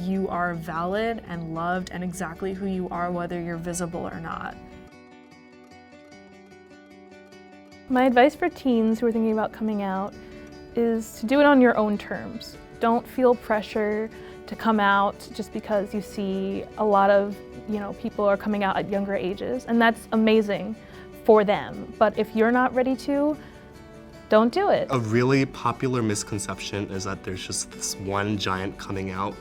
you are valid and loved and exactly who you are, whether you're visible or not. My advice for teens who are thinking about coming out is to do it on your own terms. Don't feel pressure to come out just because you see a lot of people are coming out at younger ages, and that's amazing for them. But if you're not ready to, don't do it. A really popular misconception is that there's just this one giant coming out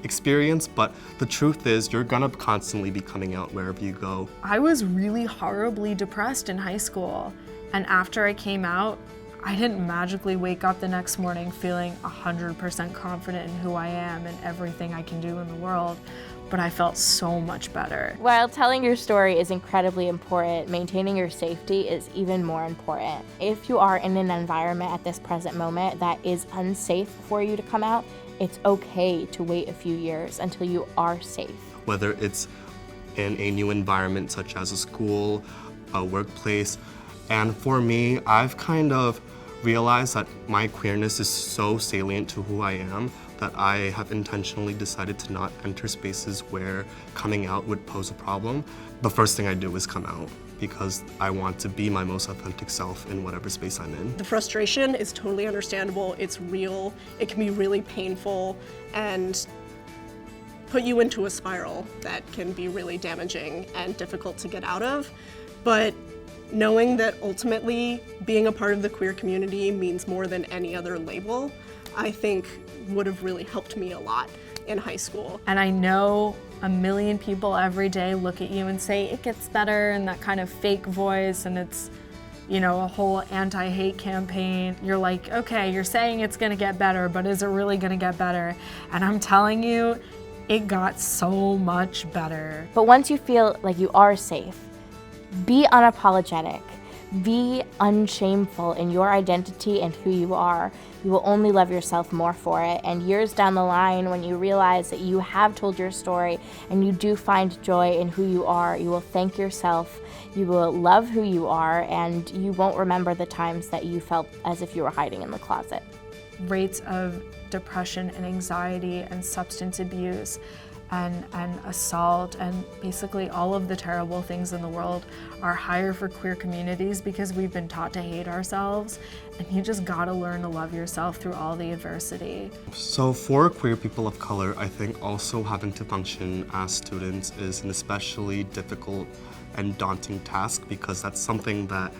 experience, but the truth is you're gonna constantly be coming out wherever you go. I was really horribly depressed in high school, and after I came out, I didn't magically wake up the next morning feeling 100% confident in who I am and everything I can do in the world, but I felt so much better. While telling your story is incredibly important, maintaining your safety is even more important. If you are in an environment at this present moment that is unsafe for you to come out, it's okay to wait a few years until you are safe. Whether it's in a new environment such as a school, a workplace, and for me, I've kind of realized that my queerness is so salient to who I am that I have intentionally decided to not enter spaces where coming out would pose a problem. The first thing I do is come out because I want to be my most authentic self in whatever space I'm in. The frustration is totally understandable, it's real, it can be really painful and put you into a spiral that can be really damaging and difficult to get out of. But knowing that ultimately being a part of the queer community means more than any other label, I think would have really helped me a lot in high school. And I know a million people every day look at you and say it gets better, and that kind of fake voice, and it's a whole anti-hate campaign. You're like, okay, you're saying it's gonna get better, but is it really gonna get better? And I'm telling you, it got so much better. But once you feel like you are safe, be unapologetic, be unshameful in your identity and who you are. You will only love yourself more for it. And years down the line, when you realize that you have told your story and you do find joy in who you are, you will thank yourself, you will love who you are, and you won't remember the times that you felt as if you were hiding in the closet. Rates of depression and anxiety and substance abuse and assault and basically all of the terrible things in the world are higher for queer communities because we've been taught to hate ourselves, and you just gotta learn to love yourself through all the adversity. So for queer people of color, I think also having to function as students is an especially difficult and daunting task because that's something that,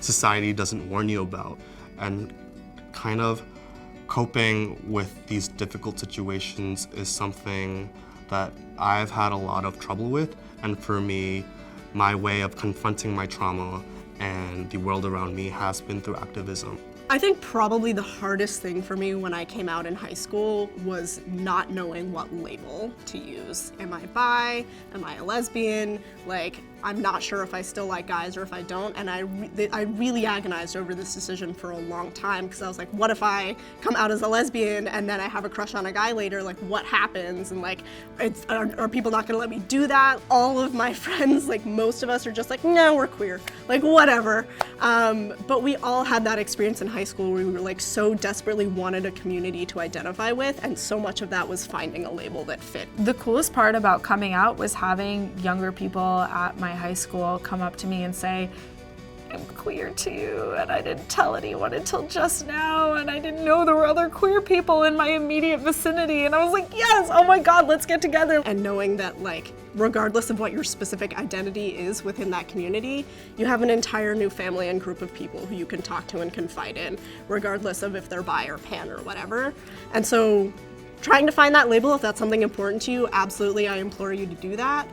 society doesn't warn you about. And kind of coping with these difficult situations is something that I've had a lot of trouble with, and for me, my way of confronting my trauma and the world around me has been through activism. I think probably the hardest thing for me when I came out in high school was not knowing what label to use. Am I bi? Am I a lesbian? I'm not sure if I still like guys or if I don't, and I really agonized over this decision for a long time because I was like, what if I come out as a lesbian and then I have a crush on a guy later? What happens? And are people not gonna let me do that? All of my friends, most of us are just like, no, we're queer, whatever. But we all had that experience in high school where we were so desperately wanted a community to identify with, and so much of that was finding a label that fit. The coolest part about coming out was having younger people at my high school come up to me and say, I'm queer too, and I didn't tell anyone until just now, and I didn't know there were other queer people in my immediate vicinity, and I was like, yes, oh my God, let's get together. And knowing that regardless of what your specific identity is within that community, you have an entire new family and group of people who you can talk to and confide in, regardless of if they're bi or pan or whatever. And so trying to find that label, if that's something important to you, absolutely, I implore you to do that.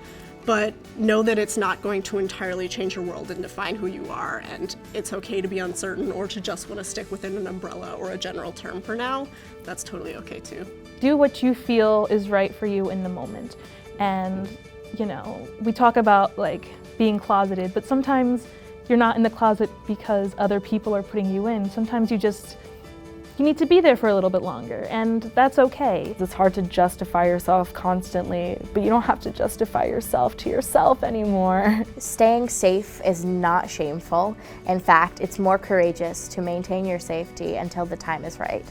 But know that it's not going to entirely change your world and define who you are, and it's okay to be uncertain or to just want to stick within an umbrella or a general term for now. That's totally okay too. Do what you feel is right for you in the moment. And, we talk about being closeted, but sometimes you're not in the closet because other people are putting you in. Sometimes you need to be there for a little bit longer, and that's okay. It's hard to justify yourself constantly, but you don't have to justify yourself to yourself anymore. Staying safe is not shameful. In fact, it's more courageous to maintain your safety until the time is right.